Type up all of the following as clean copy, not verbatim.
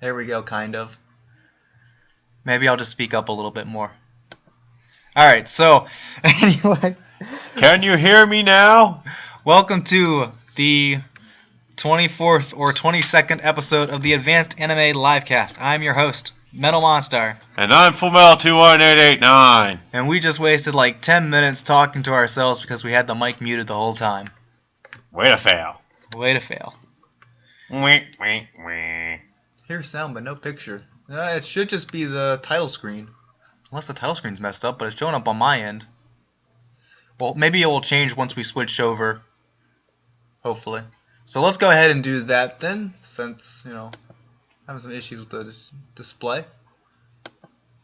There we go, kind of. Maybe I'll just speak up a little bit more. Alright, so, anyway. Can you hear me now? Welcome to the 24th or 22nd episode of the Advanced Anime Livecast. I'm your host, Metal Monstar. And I'm FullMetal21889. And we just wasted like 10 minutes talking to ourselves because we had the mic muted the whole time. Way to fail. Way to fail. Wee, wee, wee. Here's sound, but no picture. It should just be the title screen. Unless the title screen's messed up, but it's showing up on my end. Well, maybe it will change once we switch over. Hopefully. So let's go ahead and do that then, since, having some issues with the display.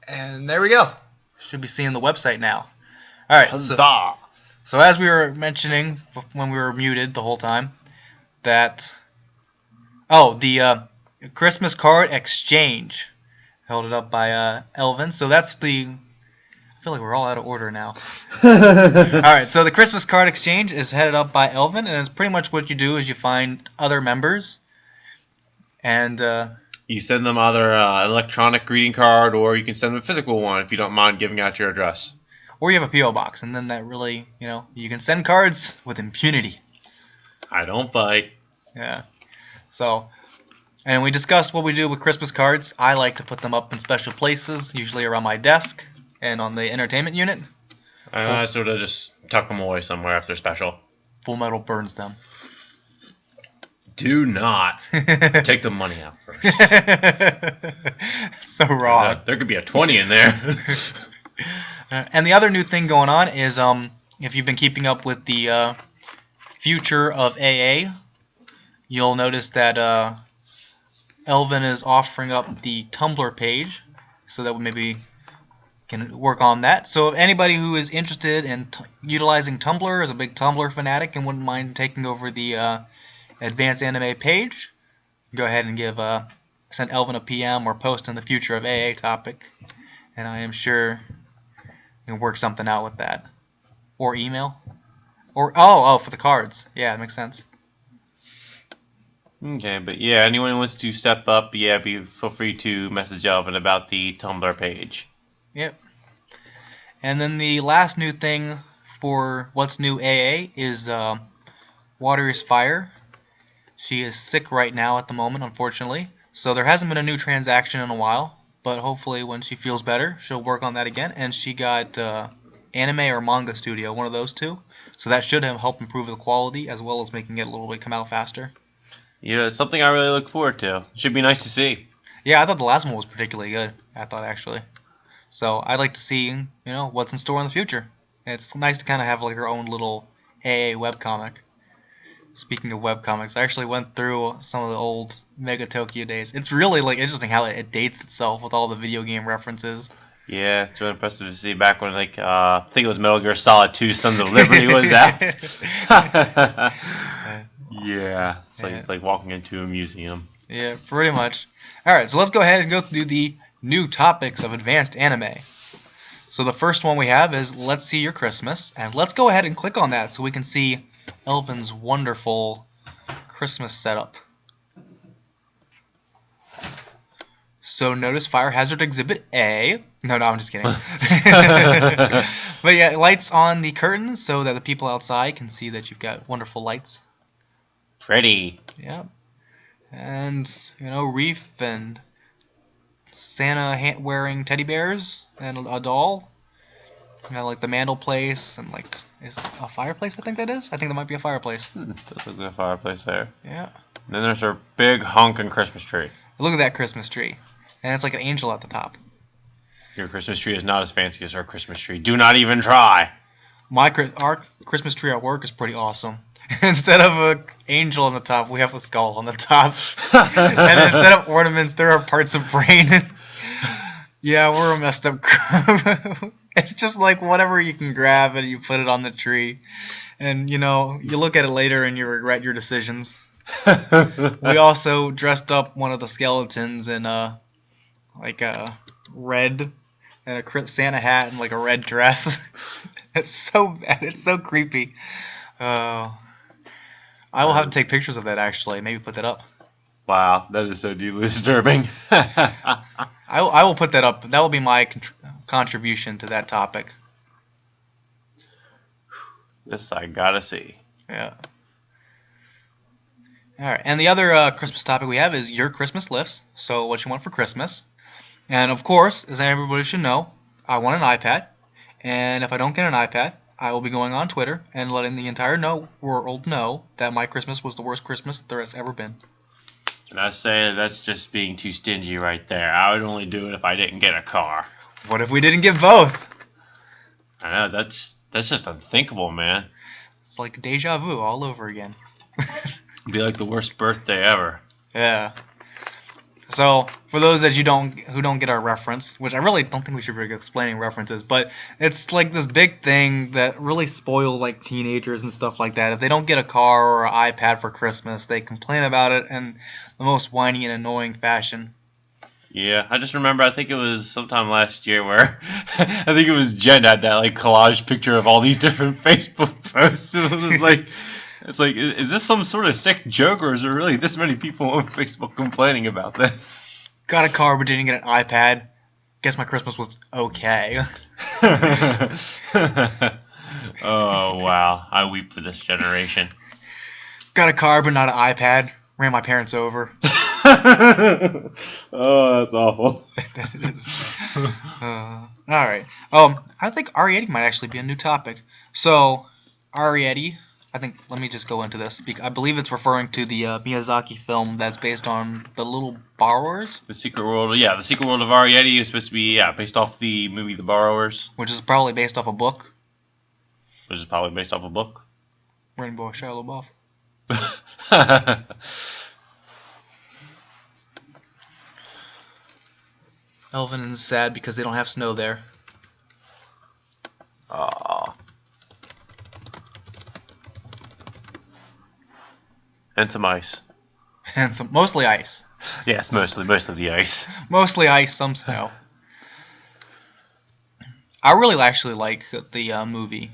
And there we go. Should be seeing the website now. Alright, Huzzah! so as we were mentioning when we were muted the whole time, that... Oh, the Christmas card exchange. Held it up by Elvin. So that's the... I feel like we're all out of order now. Alright, so the Christmas card exchange is headed up by Elvin, and it's pretty much what you do is you find other members, and... you send them either an electronic greeting card, or you can send them a physical one if you don't mind giving out your address. Or you have a P.O. box, and then that really, you can send cards with impunity. I don't bite. Yeah. So, and we discussed what we do with Christmas cards. I like to put them up in special places, usually around my desk and on the entertainment unit. And I sort of just tuck them away somewhere if they're special. Full Metal burns them. Do not take the money out first. So wrong. There could be a 20 in there. And the other new thing going on is, if you've been keeping up with the future of AA, you'll notice that Elvin is offering up the Tumblr page, so that we maybe can work on that. So if anybody who is interested in utilizing Tumblr, is a big Tumblr fanatic and wouldn't mind taking over the Advanced Anime page, go ahead and send Elvin a PM or post in the future of AA topic, and I am sure you can work something out with that. Or email. Or for the cards. Yeah, it makes sense. Okay, but yeah, anyone who wants to step up, feel free to message Elvin about the Tumblr page. Yep. And then the last new thing for What's New AA is Water is Fire. She is sick right now at the moment, unfortunately. So there hasn't been a new transaction in a while, but hopefully when she feels better, she'll work on that again. And she got Anime or Manga Studio, one of those two. So that should help improve the quality as well as making it a little bit come out faster. Yeah, it's something I really look forward to. It should be nice to see. Yeah, I thought the last one was particularly good. I thought, actually. So I'd like to see, what's in store in the future. It's nice to kind of have like her own little AA webcomic. Speaking of webcomics, I actually went through some of the old Mega Tokyo days. It's really interesting how it dates itself with all the video game references. Yeah, it's really impressive to see back when I think it was Metal Gear Solid 2 Sons of Liberty was out. Yeah, it's like walking into a museum. Yeah, pretty much. Alright, so let's go ahead and go through the new topics of Advanced Anime. So the first one we have is Let's See Your Christmas, and let's go ahead and click on that so we can see Elvin's wonderful Christmas setup. So notice Fire Hazard Exhibit A. No, I'm just kidding. But yeah, lights on the curtains so that the people outside can see that you've got wonderful lights. Pretty. Yeah. And, Reef and Santa wearing teddy bears and a doll. Like the mantle place and is it a fireplace? I think that is. I think that might be a fireplace. Does look like a fireplace there. Yeah. And then there's our big honking Christmas tree. Look at that Christmas tree. And it's like an angel at the top. Your Christmas tree is not as fancy as our Christmas tree. Do not even try. Our Christmas tree at work is pretty awesome. Instead of an angel on the top, we have a skull on the top. And instead of ornaments, there are parts of brain. Yeah, we're a messed up group. It's just like whatever you can grab and you put it on the tree. And, you look at it later and you regret your decisions. We also dressed up one of the skeletons in a red and a Santa hat and a red dress. It's so bad. It's so creepy. I will have to take pictures of that, actually. Maybe put that up. Wow, that is so deeply disturbing. I will put that up. That will be my contribution to that topic. This I gotta see. Yeah. All right. And the other Christmas topic we have is your Christmas lifts. So what you want for Christmas. And of course, as everybody should know, I want an iPad. And if I don't get an iPad, I will be going on Twitter and letting the entire world know that my Christmas was the worst Christmas there has ever been. And I say that's just being too stingy right there. I would only do it if I didn't get a car. What if we didn't get both? I know, that's just unthinkable, man. It's like deja vu all over again. It'd be like the worst birthday ever. Yeah. So, for those that who don't get our reference, which I really don't think we should be explaining references, but it's like this big thing that really spoils like teenagers and stuff like that. If they don't get a car or an iPad for Christmas, they complain about it in the most whiny and annoying fashion. Yeah, I just remember, I think it was sometime last year where I think it was Jen had that like collage picture of all these different Facebook posts. It was like, it's like, is this some sort of sick joke, or is there really this many people on Facebook complaining about this? Got a car but didn't get an iPad. Guess my Christmas was okay. Oh wow, I weep for this generation. Got a car but not an iPad. Ran my parents over. Oh, that's awful. Alright. I think Arietti might actually be a new topic. So, Arietti, I think, let me just go into this. I believe it's referring to the Miyazaki film that's based on The Little Borrowers. The Secret World, yeah, The Secret World of Arietti is supposed to be, based off the movie The Borrowers. Which is probably based off a book. Which is probably based off a book. Written by Shia LaBeouf. Elvin is sad because they don't have snow there. Aww. And some ice. And mostly ice. Yes, most of the ice. Mostly ice, some snow. I really actually like the movie.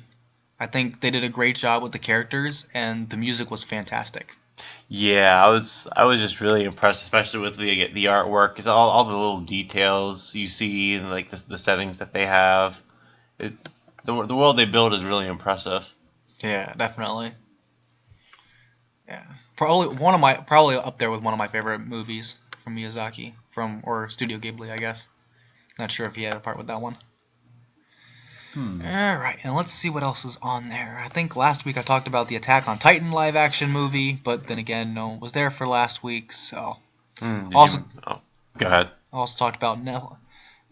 I think they did a great job with the characters, and the music was fantastic. Yeah, I was just really impressed, especially with the artwork. It's all the little details you see, and like the settings that they have. The world they build is really impressive. Yeah, definitely. Yeah, probably up there with one of my favorite movies from Miyazaki, or Studio Ghibli, I guess. Not sure if he had a part with that one. Alright, and let's see what else is on there. I think last week I talked about the Attack on Titan live action movie, but then again, no one was there for last week, so. Go ahead. Also talked about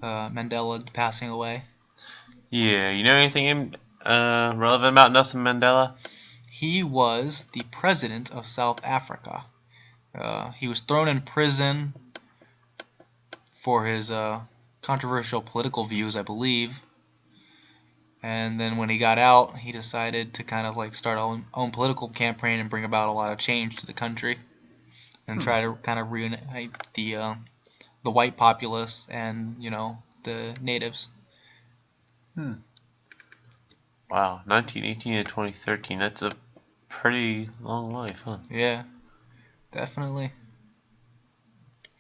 Mandela passing away. Yeah, you know anything relevant about Nelson Mandela? He was the president of South Africa. He was thrown in prison for his controversial political views, I believe. And then when he got out, he decided to kind of like start own political campaign and bring about a lot of change to the country, and try to kind of reunite the white populace and the natives. Wow, 1918 to 2013. That's a pretty long life, huh? Yeah, definitely.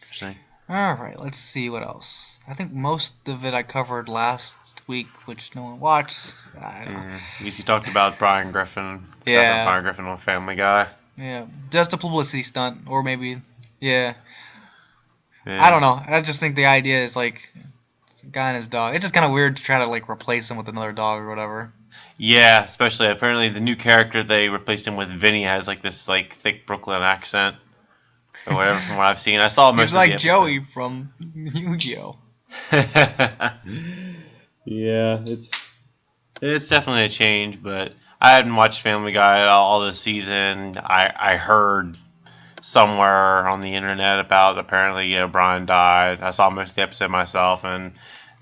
Interesting. All right, let's see what else. I think most of it I covered last week, which no one watched. I don't know. You talked about Brian Griffin. Yeah. Brian Griffin on Family Guy. Yeah, just a publicity stunt, or maybe, yeah. Yeah. I don't know. I just think the idea is like a guy and his dog. It's just kind of weird to try to like replace him with another dog or whatever. Yeah, especially apparently the new character they replaced him with, Vinny, has like this like thick Brooklyn accent or whatever. From what I've seen, I saw most He's of like the Joey from Yu-Gi-Oh. Yeah, it's definitely a change, but I hadn't watched Family Guy all this season. I heard somewhere on the internet about apparently Brian died. I saw most of the episode myself, and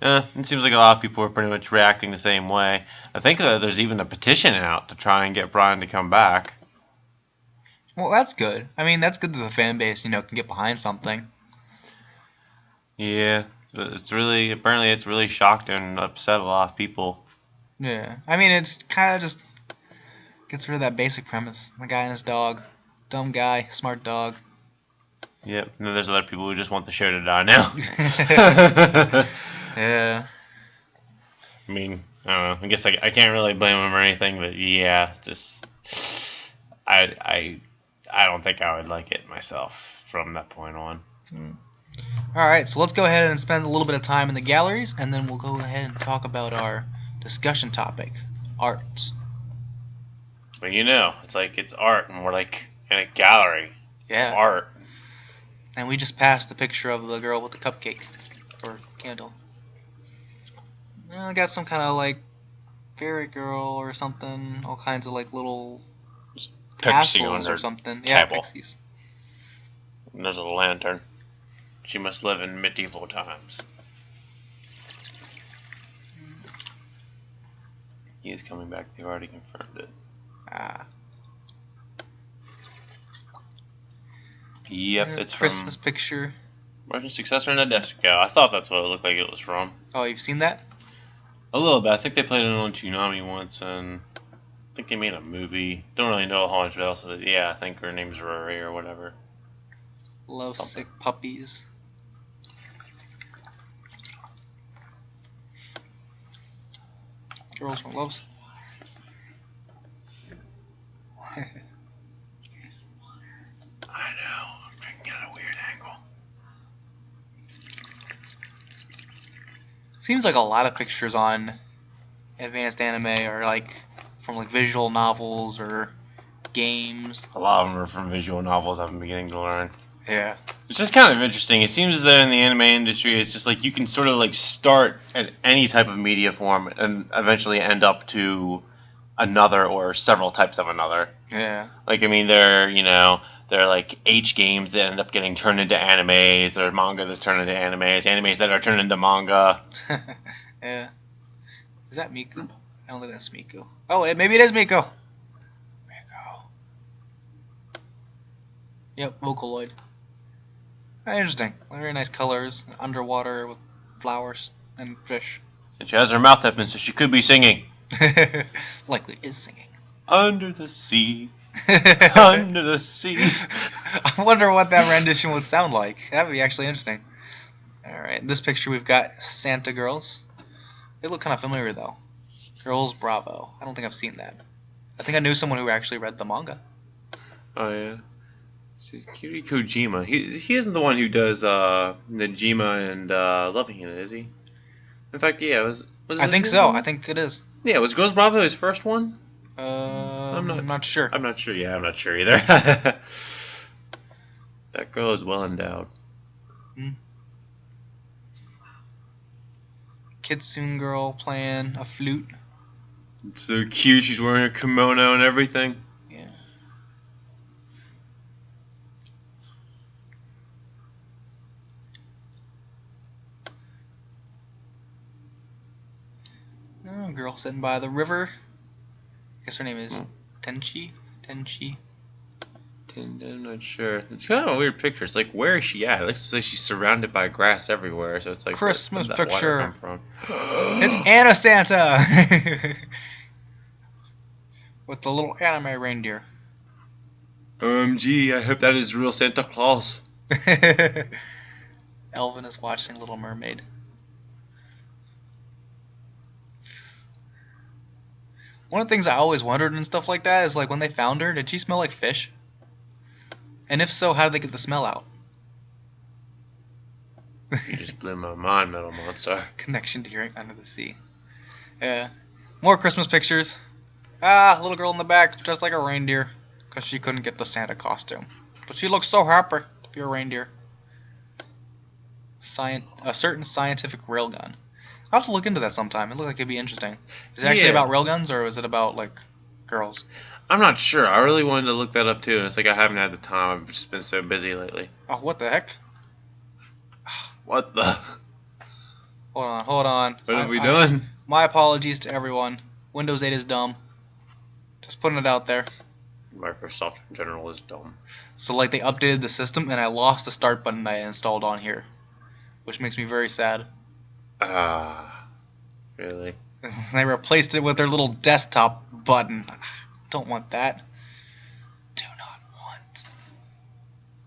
it seems like a lot of people are pretty much reacting the same way. I think that there's even a petition out to try and get Brian to come back. Well, that's good. I mean, that's good that the fan base, can get behind something. Yeah, it's really shocked and upset a lot of people. Yeah. I mean, it's kind of just gets rid of that basic premise. The guy and his dog. Dumb guy, smart dog. Yep. And then there's other people who just want the show to die now. Yeah. I mean, I don't know. I guess I can't really blame them or anything, but yeah, just I don't think I would like it myself from that point on. All right, so let's go ahead and spend a little bit of time in the galleries, and then we'll go ahead and talk about our discussion topic, art. But it's like it's art, and we're like in a gallery of Yeah. art. And we just passed the picture of the girl with the cupcake or candle. I got some kind of like fairy girl or something. All kinds of like little Pixie on tassels her or something. Yeah, table. pixies. And there's a lantern. She must live in medieval times. He is coming back. They've already confirmed it. Ah. Yep, it's Christmas from picture. Russian Successor in a Disco. I thought that's what it looked like it was from. Oh, you've seen that? A little bit. I think they played it on Toonami once, and I think they made a movie. Don't really know how much else of it. Yeah, I think her name's Rory or whatever. Love sick puppies. Girls from loves. I know. I'm drinking at a weird angle. Seems like a lot of pictures on advanced anime are like from like visual novels or games. A lot of them are from visual novels I've been beginning to learn. Yeah. It's just kind of interesting. It seems as though in the anime industry, it's just like you can sort of like start at any type of media form and eventually end up to another or several types of another. Yeah. Like, I mean, they're like H games that end up getting turned into animes. There's manga that turn into animes. Animes that are turned into manga. Yeah. Is that Miku? I don't think that's Miku. Oh, maybe it is Miku. Miku. Yep, Vocaloid. Interesting. Very nice colors. Underwater with flowers and fish. And she has her mouth open, so she could be singing. Likely is singing. Under the sea. Under the sea. I wonder what that rendition would sound like. That would be actually interesting. Alright, in this picture we've got Santa girls. They look kind of familiar though. Girls Bravo. I don't think I've seen that. I think I knew someone who actually read the manga. Oh, yeah. See, Kiri Kojima. He isn't the one who does Najima and Loving It, is he? In fact, yeah, was I think so. I think it is. Yeah, was Girls Bravo his first one? I'm not sure. I'm not sure. Yeah, I'm not sure either. That girl is well endowed. Kitsune girl playing a flute. It's so cute. She's wearing a kimono and everything. Yeah. Oh, girl sitting by the river. Guess her name is Tenchi. I'm not sure. It's kind of a weird picture. It's like, where is she at? It looks like she's surrounded by grass everywhere. So it's like, Christmas where did that water picture. come from? It's Anna Santa with the little anime reindeer. OMG, I hope that is real Santa Claus. Elvin is watching Little Mermaid. One of the things I always wondered and stuff like that is like when they found her, did she smell like fish? And if so, how did they get the smell out? You just blew my mind, Metal Monster. Connection to hearing under the sea. Yeah. More Christmas pictures. Ah, little girl in the back dressed like a reindeer because she couldn't get the Santa costume. But she looks so happy to be a reindeer. A certain scientific railgun. I'll have to look into that sometime. It looks like it'd be interesting. Is it actually about railguns or is it about like girls? I'm not sure. I really wanted to look that up too, and it's like I haven't had the time. I've just been so busy lately. Oh, what the heck? What the? Hold on. What have we done? My apologies to everyone. Windows 8 is dumb. Just putting it out there. Microsoft in general is dumb. So like they updated the system and I lost the start button I installed on here, which makes me very sad. Really? They replaced it with their little desktop button. Don't want that. Do not want.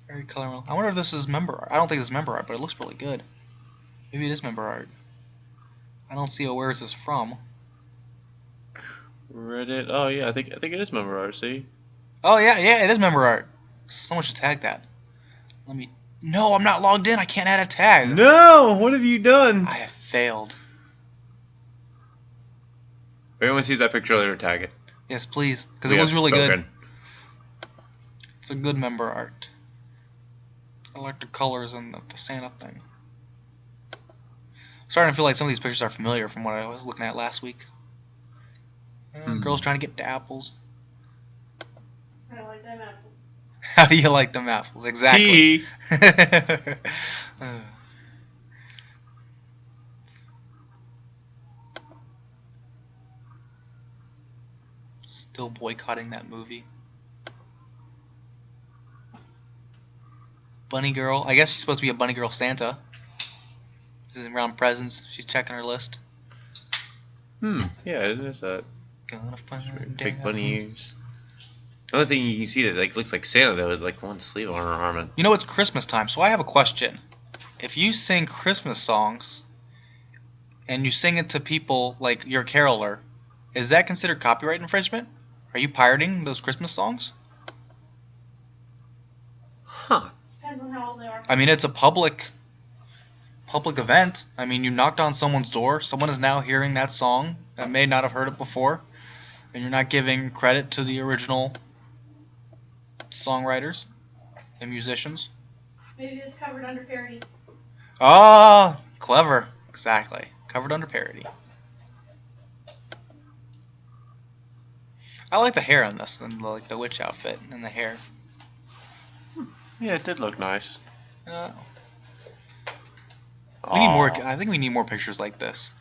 Very colorful. I wonder if this is member art. I don't think it's member art, but it looks really good. Maybe it is member art. I don't see where is this from. Reddit. Oh yeah, I think it is member art. See. Oh yeah, it is member art. Someone should tag that. Let me. No, I'm not logged in. I can't add a tag. No, what have you done? I have failed. If anyone sees that picture later, tag it. Yes, please, because it looks really spoken. good. It's a good member art. I like the colors and the Santa thing. I'm starting to feel like some of these pictures are familiar from what I was looking at last week. Girls trying to get to apples. I like them apples. How do you like them apples? Exactly. Tea. Still boycotting that movie. Bunny girl. I guess she's supposed to be a bunny girl Santa. She's around presents. She's checking her list. Yeah, it is that. Gonna find Fake out. bunny ears. The only thing you can see that like looks like Santa though is like one sleeve on her arm. You know it's Christmas time, so I have a question. If you sing Christmas songs and you sing it to people like you're a caroler, is that considered copyright infringement? Are you pirating those Christmas songs? Huh. Depends on how old they are. I mean, it's a public event. I mean, you knocked on someone's door. Someone is now hearing that song that may not have heard it before, and you're not giving credit to the original songwriters and musicians. Maybe it's covered under parody. Ah, clever. Exactly. Covered under parody. I like the hair on this, and like the witch outfit and the hair. Yeah, it did look nice. We need more. I think we need more pictures like this.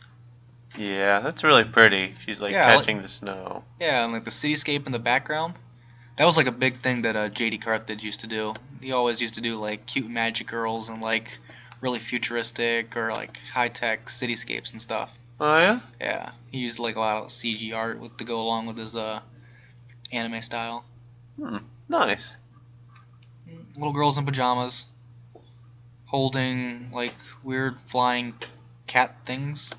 Yeah, that's really pretty. She's like Yeah, catching the snow. Yeah, and like the cityscape in the background. That was like a big thing that J.D. Carthage used to do. He always used to do like cute magic girls and like really futuristic or like high tech cityscapes and stuff. Oh yeah. Yeah, he used like a lot of CG art to go along with his anime style. Nice. Little girls in pajamas, holding like weird flying cat things.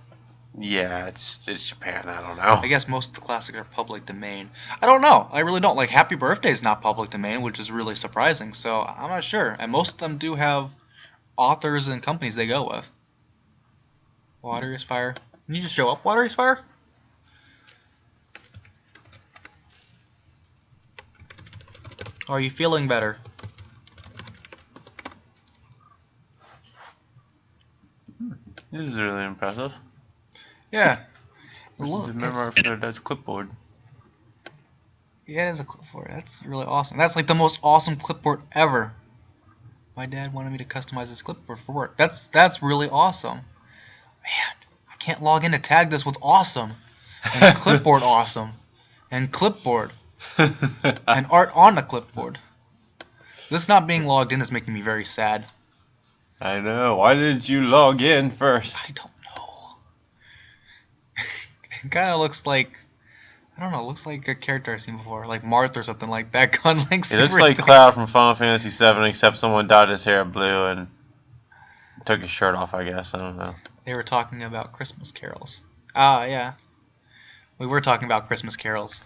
Yeah, it's Japan. I don't know. I guess most of the classics are public domain. I don't know. I really don't. Like Happy Birthday is not public domain, which is really surprising. So I'm not sure. And most of them do have authors and companies they go with. Water is fire. Can you just show up, Water is fire? Are you feeling better? This is really impressive. Yeah. Look, Look, remember that's clipboard. yeah, it is a clipboard. That's really awesome. That's like the most awesome clipboard ever. My dad wanted me to customize this clipboard for work. That's really awesome. Man, I can't log in to tag this with awesome. And clipboard awesome. And clipboard. And art on the clipboard. This not being logged in is making me very sad. I know. Why didn't you log in first? I don't know. It kind of looks like, I don't know, it looks like a character I've seen before, like Marth or something like that. Gone like It looks like Cloud from Final Fantasy VII, except someone dyed his hair blue and took his shirt off. I guess I don't know. They were talking about Christmas carols. Ah, yeah. We were talking about Christmas carols.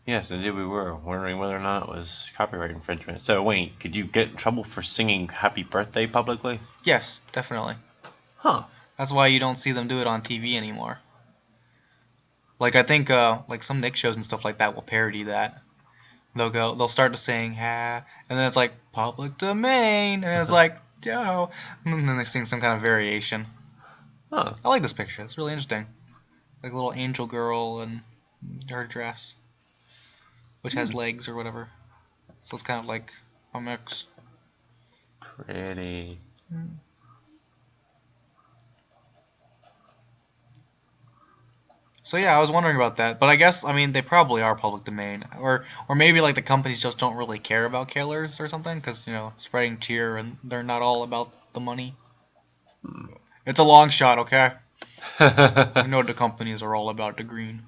Yes, indeed we were wondering whether or not it was copyright infringement. So wait, could you get in trouble for singing "Happy Birthday" publicly? Yes, definitely. Huh. That's why you don't see them do it on TV anymore. Like I think like some Nick shows and stuff like that will parody that. They'll start to sing ha, and then it's like public domain, and it's like yo, and then they sing some kind of variation. Huh. I like this picture. It's really interesting. Like a little angel girl and her dress, which has legs or whatever. So it's kind of like a mix. Pretty. So yeah, I was wondering about that, but I guess I mean they probably are public domain, or maybe like the companies just don't really care about killers or something, because you know spreading cheer and they're not all about the money. It's a long shot, okay? I know the companies are all about the green.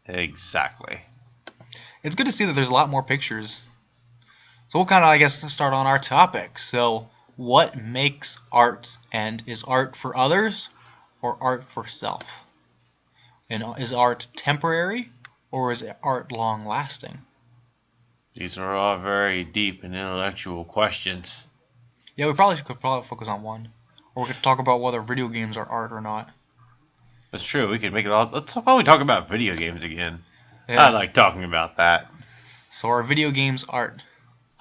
Exactly. It's good to see that there's a lot more pictures. So we'll kind of, I guess, start on our topic. So, what makes art, and is art for others or art for self? And is art temporary or is art long-lasting? These are all very deep and intellectual questions. Yeah, we could focus on one, or we could talk about whether video games are art or not. That's true. We could make it all. Let's probably talk about video games again. Yeah. I like talking about that. So are video games art?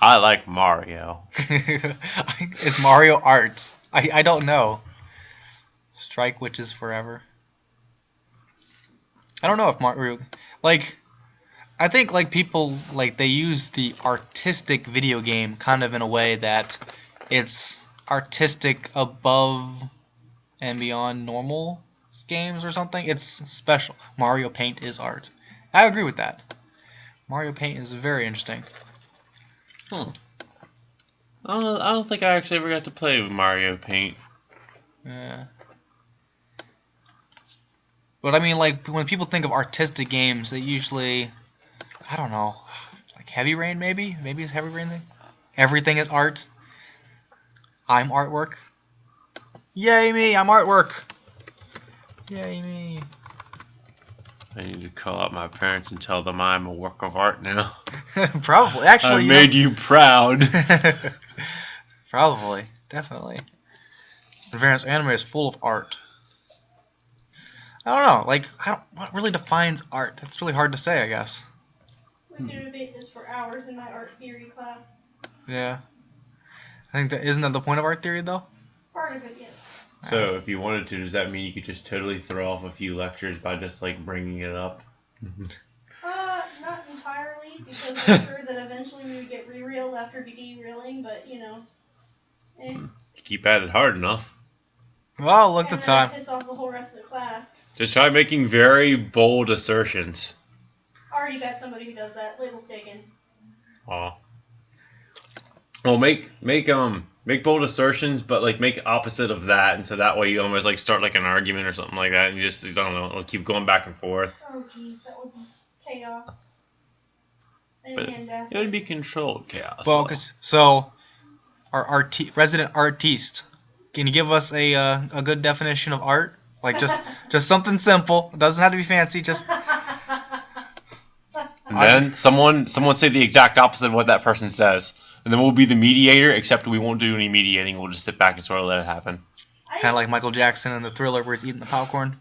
I like Mario. Is Mario art? I don't know. Strike witches forever. I don't know if Mario I think people they use the artistic video game kind of in a way that it's artistic above and beyond normal games or something. It's special. Mario Paint is art. I agree with that. Mario Paint is very interesting. I don't think I actually ever got to play with Mario Paint. Yeah. But I mean, when people think of artistic games, they usually, I don't know, like Heavy Rain maybe? Maybe it's Heavy Rain thing? Everything is art. I'm artwork. Yay me, I'm artwork. Yay me. I need to call out my parents and tell them I'm a work of art now. Probably. Actually, I made you proud. Probably. Definitely. Advanced anime is full of art. I don't know. What really defines art? That's really hard to say, I guess. We could debate this for hours in my art theory class. Yeah. I think isn't that the point of art theory, though? Part of it, yes. So, if you wanted to, does that mean you could just totally throw off a few lectures by just bringing it up? Not entirely, because I'm sure that eventually we would get re-reeled after derailing, but Keep at it hard enough. Well, look at the time. Piss off the whole rest of the class. Just try making very bold assertions. Already got somebody who does that. Label's taken. Aw. Well, make bold assertions, but make opposite of that, and so that way you almost start an argument or something like that, and you just I don't know, it'll keep going back and forth. Oh jeez, that would be chaos. But it would be controlled chaos. Well, so our resident artiste, can you give us a good definition of art? Just something simple. It doesn't have to be fancy. Just and then someone say the exact opposite of what that person says. And then we'll be the mediator, except we won't do any mediating. We'll just sit back and sort of let it happen. Kind of like Michael Jackson in the Thriller where he's eating the popcorn.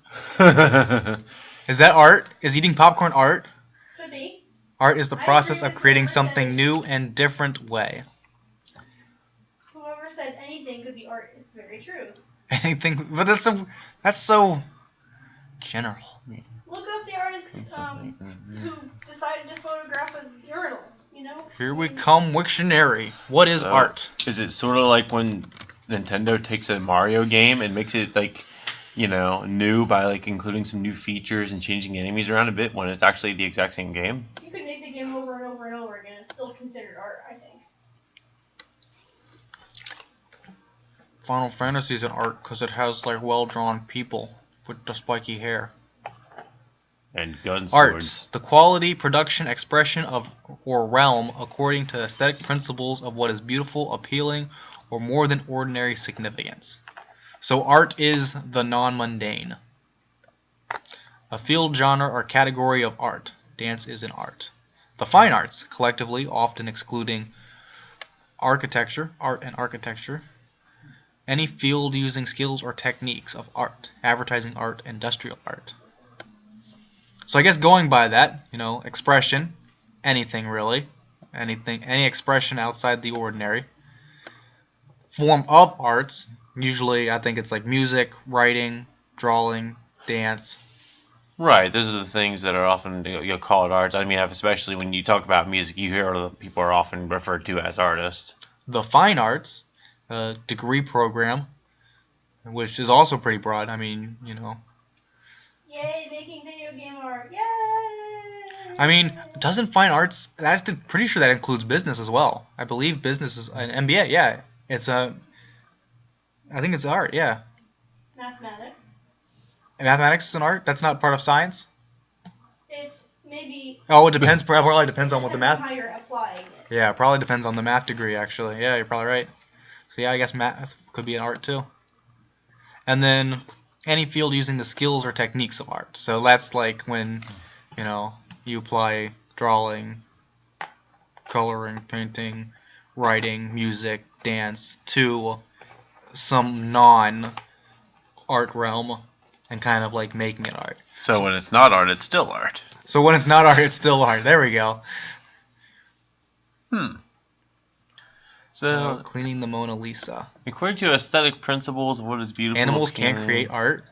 Is that art? Is eating popcorn art? Could be. Art is the process of creating something new and different way. Whoever said anything could be art. It's very true. Anything, but that's so general. Look up the artist who decided to photograph a urinal. Here we come, Wiktionary. What is art? Is it sort of like when Nintendo takes a Mario game and makes it new by including some new features and changing enemies around a bit when it's actually the exact same game? You could make the game over and over and over again. It's still considered art, I think. Final Fantasy is an art because it has well-drawn people with the spiky hair. And gun Art, swords. the quality, production, expression of or realm according to aesthetic principles of what is beautiful, appealing, or more than ordinary significance. So art is the non-mundane. A field, genre, or category of art. Dance is an art. The fine arts, collectively, often excluding architecture, art and architecture. Any field using skills or techniques of art. Advertising art, industrial art. So I guess going by that, expression, anything really, any expression outside the ordinary. Form of arts, usually I think it's music, writing, drawing, dance. Right, those are the things that are often called arts. I mean, especially when you talk about music, you hear people are often referred to as artists. The fine arts, degree program, which is also pretty broad. I mean, Yay, making video game art. Yay! I mean, doesn't fine arts, I'm pretty sure that includes business as well. I believe business is an MBA, yeah. I think it's art, yeah. Mathematics. Mathematics is an art? That's not part of science? It's maybe... Oh, it depends. Probably depends on what the depends math... on how you're applying it. Yeah, it probably depends on the math degree, actually. Yeah, you're probably right. So yeah, I guess math could be an art too. And then any field using the skills or techniques of art. So that's like when, you apply drawing, coloring, painting, writing, music, dance to some non-art realm and kind of like making it art. So when it's not art, it's still art. So when it's not art, it's still art. There we go. So Cleaning the Mona Lisa. according to aesthetic principles, what is beautiful? Animals can't appealing? create art.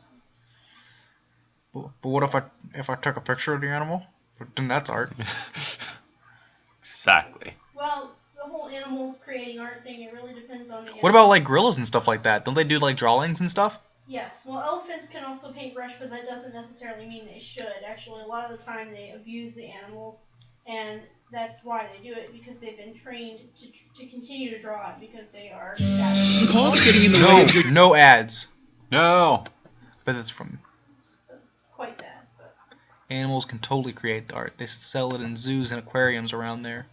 But what if I took a picture of the animal? Then that's art. Exactly. Well, the whole animals creating art thing, it really depends on the animal. What about like gorillas and stuff like that? Don't they do like drawings and stuff? Yes. Well, elephants can also paintbrush, but that doesn't necessarily mean they should. Actually, a lot of the time they abuse the animals, and that's why they do it, because they've been trained to continue to draw it because they are bad. Calls getting in the way of your No ads. No. But it's from So it's quite sad. But animals can totally create the art. They sell it in zoos and aquariums around there.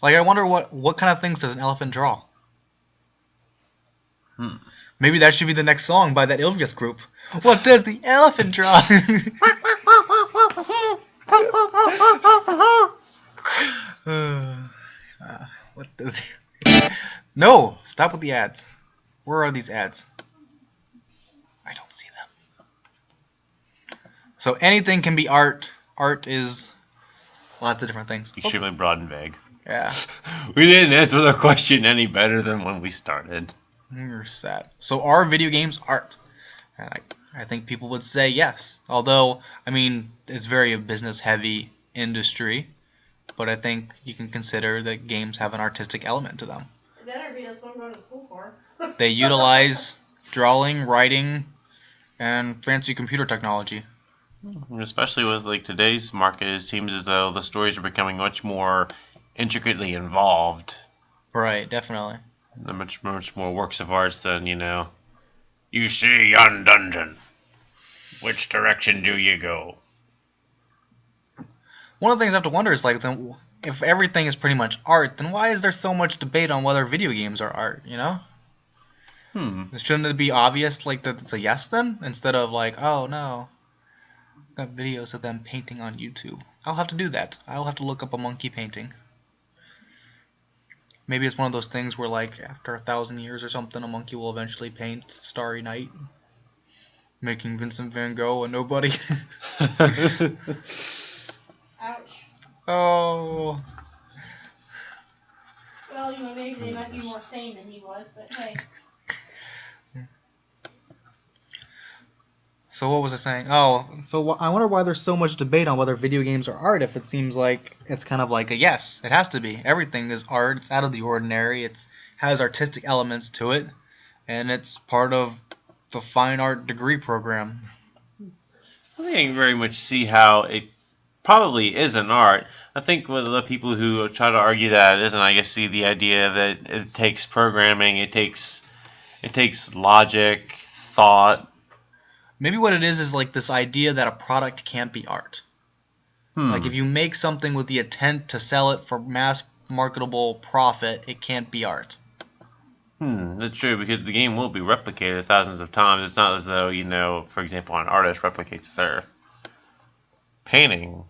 Like I wonder what kind of things does an elephant draw? Maybe that should be the next song by that Ilvius group. What does the elephant draw? What does? No, stop with the ads. Where are these ads? I don't see them. So anything can be art. Art is lots of different things. Extremely broad and vague. Yeah. We didn't answer the question any better than when we started. You're sad. So are video games art? And I think people would say yes. Although, I mean, it's very a business-heavy industry. But I think you can consider that games have an artistic element to them. that or be that's what I'm going to school for. They utilize drawing, writing, and fancy computer technology. Especially with like today's market, it seems as though the stories are becoming much more intricately involved. Right, definitely. They're much more works of art than, you see yon dungeon. Which direction do you go? One of the things I have to wonder is, like, then, if everything is pretty much art, then why is there so much debate on whether video games are art, Shouldn't it be obvious, like, that it's a yes then? Instead of, like, oh, no, got videos of them painting on YouTube. I'll have to do that. I'll have to look up a monkey painting. Maybe it's one of those things where, like, after 1,000 years or something, a monkey will eventually paint Starry Night, making Vincent van Gogh a nobody. Ouch. Oh. Well, maybe they might be more sane than he was, but hey. So what was I saying? Oh, so I wonder why there's so much debate on whether video games are art if it seems like it's kind of like a yes. It has to be. Everything is art. It's out of the ordinary. It has artistic elements to it, and it's part of the fine art degree program. I think very much see how it probably is an art. I think with the people who try to argue that it isn't, I guess, see the idea that it takes programming, it takes logic, thought. Maybe what it is like this idea that a product can't be art. Like if you make something with the intent to sell it for mass marketable profit, it can't be art. That's true, because the game will be replicated thousands of times. It's not as though, for example, an artist replicates their painting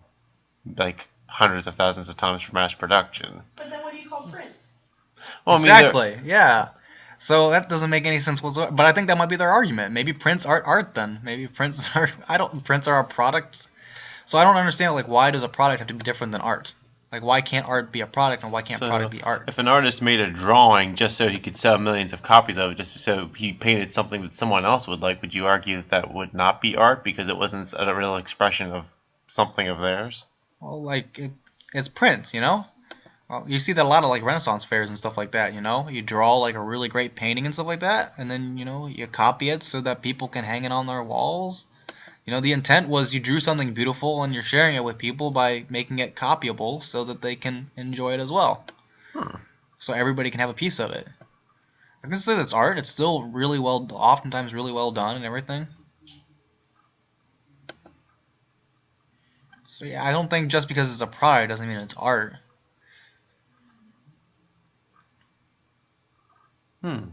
like hundreds of thousands of times for mass production. But then what do you call prints? Well, Exactly, yeah. So that doesn't make any sense whatsoever. But I think that might be their argument. Maybe prints aren't art then. Maybe prints are prints are a product. So I don't understand, like, why does a product have to be different than art? Like, why can't art be a product and why can't product be art? If an artist made a drawing just so he could sell millions of copies of it, just so he painted something that someone else would like, would you argue that that would not be art because it wasn't a real expression of something of theirs? Well, like, it's prints, Well, you see that a lot of, like, Renaissance fairs and stuff like that, You draw, like, a really great painting and stuff like that, and then, you copy it so that people can hang it on their walls. The intent was you drew something beautiful and you're sharing it with people by making it copyable so that they can enjoy it as well. So everybody can have a piece of it. I can say that's art. It's still oftentimes really well done and everything. So yeah, I don't think just because it's a product doesn't mean it's art. Hmm.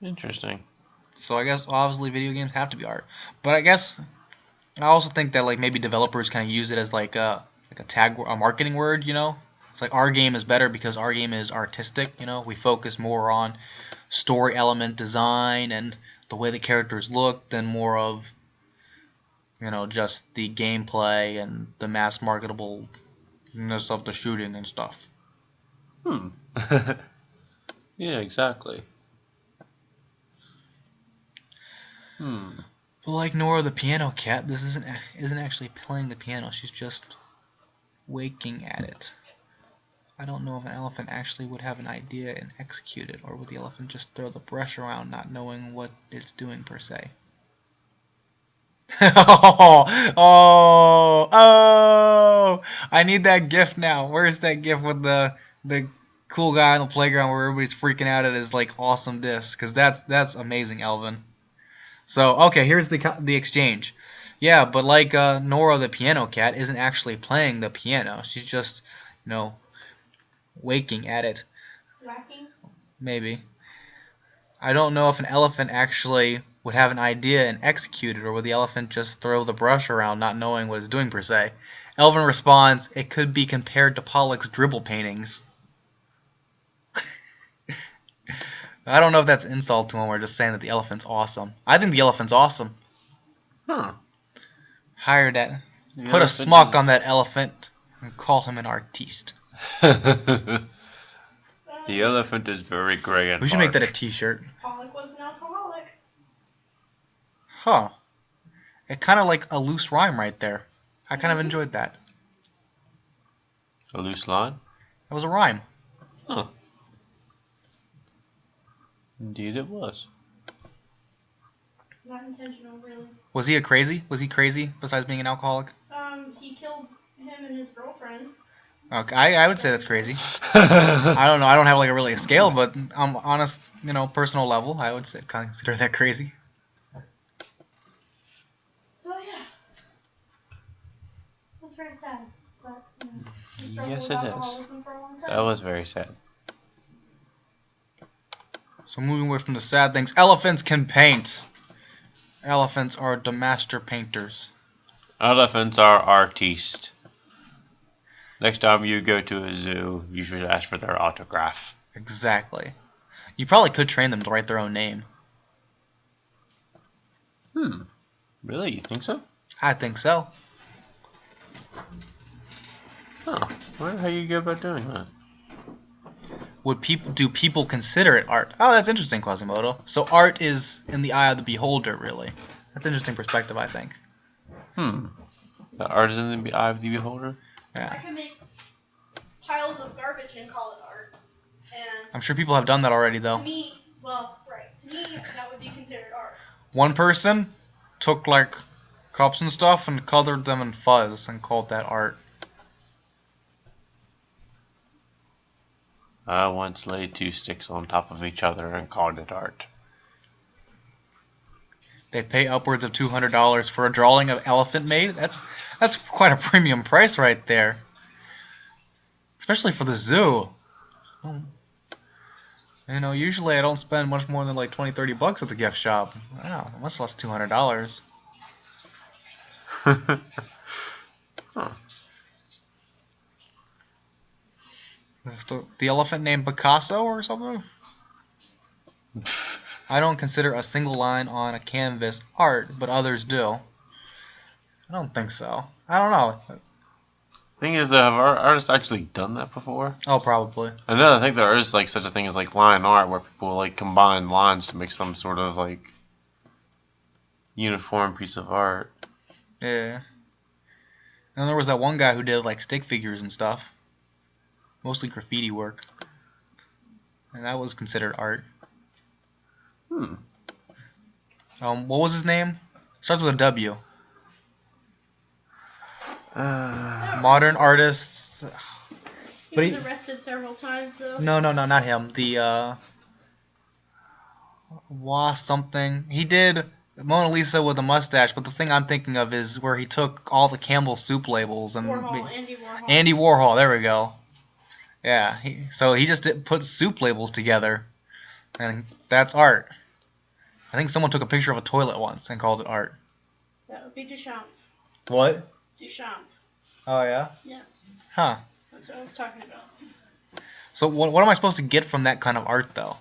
Interesting. So I guess obviously video games have to be art. But I guess I also think that like maybe developers kind of use it as like a tag, a marketing word. It's like our game is better because our game is artistic. We focus more on story element design and the way the characters look than more of just the gameplay and the mass marketableness of the shooting and stuff. Hmm. Yeah, exactly. Hmm. But like Nora the piano cat, this isn't actually playing the piano. She's just waking at it. I don't know if an elephant actually would have an idea and execute it, or would the elephant just throw the brush around not knowing what it's doing per se. Oh! I need that GIF now. Where's that GIF with the cool guy on the playground where everybody's freaking out at his like awesome disc? Because that's amazing, Elvin. So okay, here's the exchange. Yeah, but like Nora the piano cat isn't actually playing the piano. She's just waking at it. Whacking? Maybe. I don't know if an elephant actually would have an idea and execute it, or would the elephant just throw the brush around not knowing what it's doing per se. Elvin responds, it could be compared to Pollock's dribble paintings. I don't know if that's an insult to him or just saying that the elephant's awesome. I think the elephant's awesome. Huh. Hire that. The Put a elephant smock is- on that elephant and call him an artiste. The elephant is very gray and We should make that a t-shirt. Pollock was an alcoholic. Huh. It kind of like a loose rhyme right there. I kind of enjoyed that. a loose line. That was a rhyme. Huh. Indeed, it was. Not intentional, really. Was he a crazy? Was he crazy besides being an alcoholic? He killed him and his girlfriend. Okay, I would say that's crazy. I don't know. I don't have like a really a scale, but on honest, personal level, I would say kind of consider that crazy. So yeah, it's very sad. But he struggled Yes, with it is. alcoholism for a long time. That was very sad. So moving away from the sad things, elephants can paint. Elephants are the master painters. Elephants are artistes. Next time you go to a zoo, you should ask for their autograph. Exactly. You probably could train them to write their own name. Really? You think so? I think so. Huh. I wonder how you go about doing that. Do people consider it art? Oh, that's interesting, Quasimodo. So art is in the eye of the beholder, really. That's an interesting perspective, I think. The art is in the eye of the beholder? I Yeah. could make piles of garbage and call it art. And I'm sure people have done that already, though. to me, to me, that would be considered art. One person took like cups and stuff and colored them in fuzz and called that art. I once laid two sticks on top of each other and called it art. They pay upwards of $200 for a drawing of elephant made. That's quite a premium price right there, especially for the zoo. Usually I don't spend much more than like 20, 30 bucks at the gift shop. Wow, much less $200. Huh. Is the elephant named Picasso or something? I don't consider a single line on a canvas art, but others do. I don't think so. I don't know. Thing is, have artists actually done that before? Oh, probably. I think there is like such a thing as like line art, where people like combine lines to make some sort of like uniform piece of art. Yeah. And there was that one guy who did like stick figures and stuff. Mostly graffiti work. And that was considered art. What was his name? Starts with a W. Modern artists. He But was arrested several times, though. No, not him. The Something. He did Mona Lisa with a mustache, but the thing I'm thinking of is where he took all the Campbell soup labels and Andy Warhol. Andy Warhol. There we go. Yeah. So he just put soup labels together, and that's art. I think someone took a picture of a toilet once and called it art. That would be Duchamp. What? Duchamp. Oh yeah. Yes. Huh. That's what I was talking about. So what am I supposed to get from that kind of art though?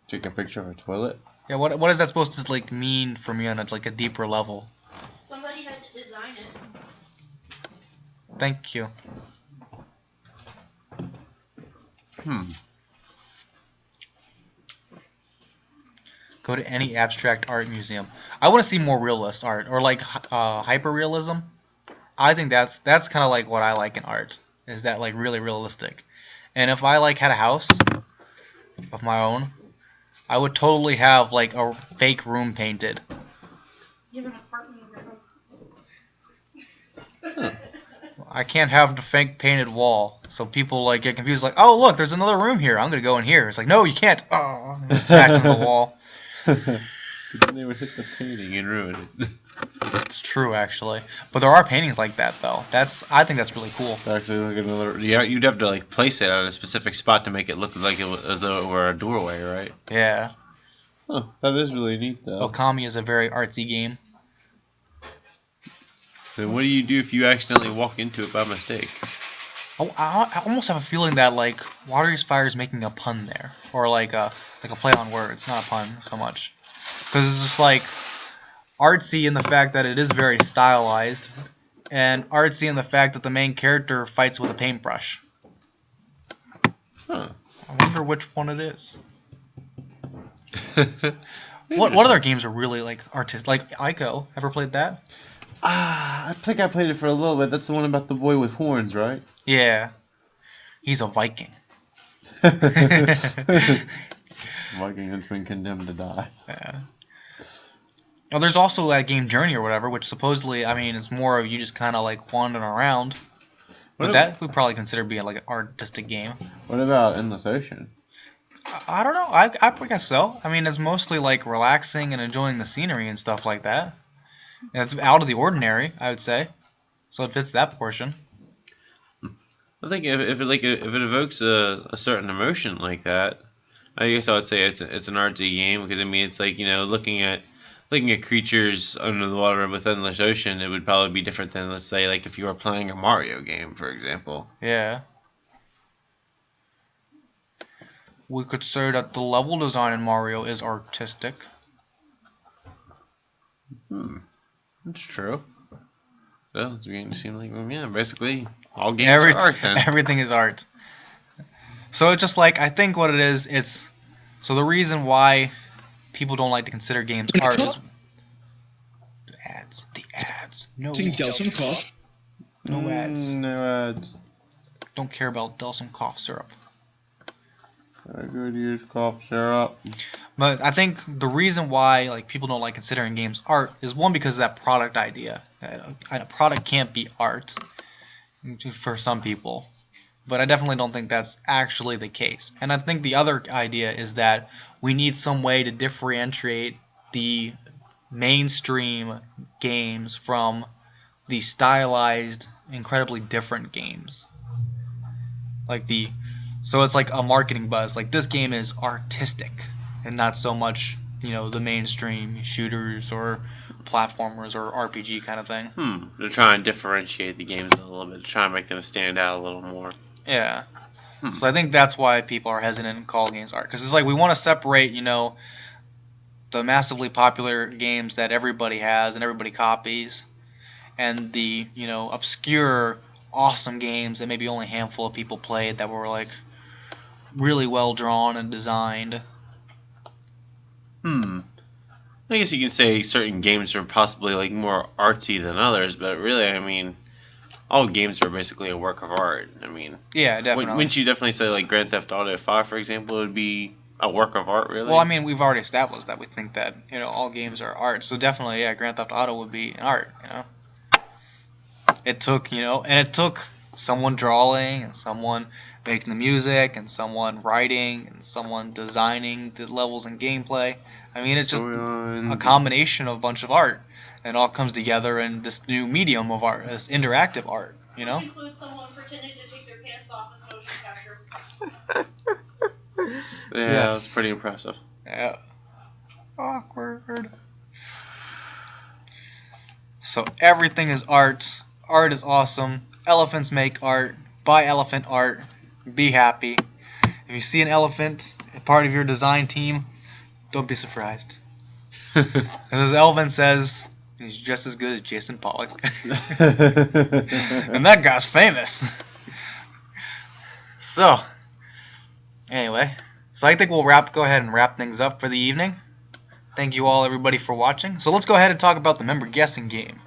Take a picture of a toilet. Yeah. What is that supposed to like mean for me on a deeper level? Somebody had to design it. Thank you. Go to any abstract art museum. I want to see more realist art or like hyper-realism. I think that's kind of like what I like in art. Is that like really realistic? And if I like had a house of my own, I would totally have like a fake room painted. You have an apartment of your own. I can't have the fake painted wall, so people like get confused. Like, oh look, there's another room here. I'm gonna go in here. It's like, no, you can't. Oh, it's back into the wall. Then they would hit the painting and ruin it. It's true, actually. But there are paintings like that, though. I think that's really cool. Actually, like another. Yeah, you'd have to like place it at a specific spot to make it look like as though it were a doorway, right? Yeah. Huh, that is really neat, though. Okami is a very artsy game. Then what do you do if you accidentally walk into it by mistake? I almost have a feeling that like Watery Fire is making a pun there, or like a play on words, not a pun so much, because it's just like artsy in the fact that it is very stylized, and artsy in the fact that the main character fights with a paintbrush. Huh. I wonder which one it is. What other games are really like artistic? Like Ico, ever played that? I think I played it for a little bit. That's the one about the boy with horns, right? Yeah. He's a Viking. Viking has been condemned to die. Yeah. Well, there's also that game Journey or whatever, which supposedly, I mean, it's more of you just kind of like wandering around. But that we probably consider being like an artistic game. What about Endless Ocean? I don't know. I guess so. I mean, it's mostly like relaxing and enjoying the scenery and stuff like that. And it's out of the ordinary, I would say. So it fits that portion. I think if it evokes a certain emotion like that, I guess I would say it's an artsy game, because I mean it's like, you know, looking at creatures under the water with Endless Ocean, it would probably be different than, let's say, like if you were playing a Mario game, for example. Yeah. We could say that the level design in Mario is artistic. That's true. So it's beginning to seem like, yeah, basically all games are art then. Everything is art. So it's just like, I think what it is, it's so the reason why people don't like to consider games art is the ads. No ads. No ads. Don't care about Delsum cough syrup. I could use cough syrup. But I think the reason why like people don't like considering games art is one, because of that product idea. A product can't be art for some people. But I definitely don't think that's actually the case. And I think the other idea is that we need some way to differentiate the mainstream games from the stylized, incredibly different games. So it's like a marketing buzz. Like, this game is artistic and not so much, you know, the mainstream shooters or platformers or RPG kind of thing. They're trying to differentiate the games a little bit, to try and make them stand out a little more. Yeah. So I think that's why people are hesitant to call games art. Because it's like we want to separate, you know, the massively popular games that everybody has and everybody copies, and the, you know, obscure, awesome games that maybe only a handful of people played that were, like, really well drawn and designed. I guess you can say certain games are possibly like more artsy than others, but really, I mean, all games are basically a work of art. I mean, Yeah, definitely. wouldn't you definitely say like Grand Theft Auto 5, for example, would be a work of art, really? Well, I mean, we've already established that we think that, you know, all games are art. So definitely, yeah, Grand Theft Auto would be an art, you know. It took someone drawing, and someone making the music, and someone writing, and someone designing the levels and gameplay. I mean, it's just a combination of a bunch of art, and it all comes together in this new medium of art, this interactive art. You know, Which includes someone pretending to take their pants off as motion capture. Yeah, it's pretty impressive. Yeah. Awkward. So everything is art. Art is awesome. Elephants make art. Buy elephant art. Be happy. If you see an elephant, part of your design team, don't be surprised. As Elvin says, he's just as good as Jason Pollock. And that guy's famous. So, anyway. So I think we'll go ahead and wrap things up for the evening. Thank you all, everybody, for watching. So let's go ahead and talk about the member guessing game.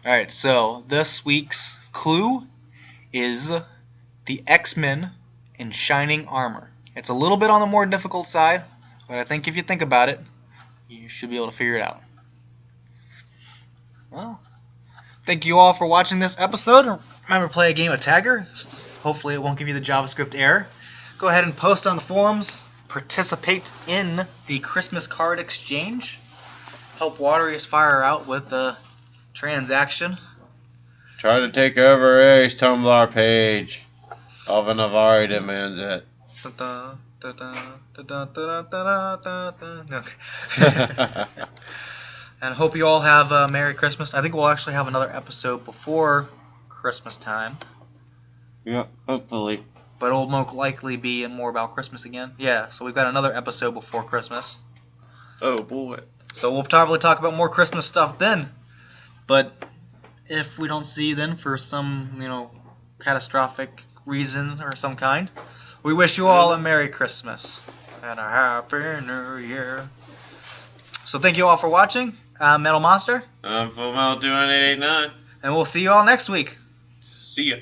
Alright, so this week's clue is the X-Men in shining armor. It's a little bit on the more difficult side, but I think if you think about it, you should be able to figure it out. Well, thank you all for watching this episode. Remember to play a game of Tagger. Hopefully it won't give you the JavaScript error. Go ahead and post on the forums. Participate in the Christmas card exchange. Help Waterious Fire out with the transaction. Try to take over A's Tumblr page. Alvin Navari demands it. And hope you all have a Merry Christmas. I think we'll actually have another episode before Christmas time. Yeah, hopefully. But it'll most likely be more about Christmas again. Yeah, so we've got another episode before Christmas. Oh, boy. So we'll probably talk about more Christmas stuff then. But if we don't see you then for some, catastrophic reason or some kind, we wish you all a Merry Christmas and a Happy New Year. So thank you all for watching. I'm Metal Monster. I'm Full Metal 21889. And we'll see you all next week. See ya.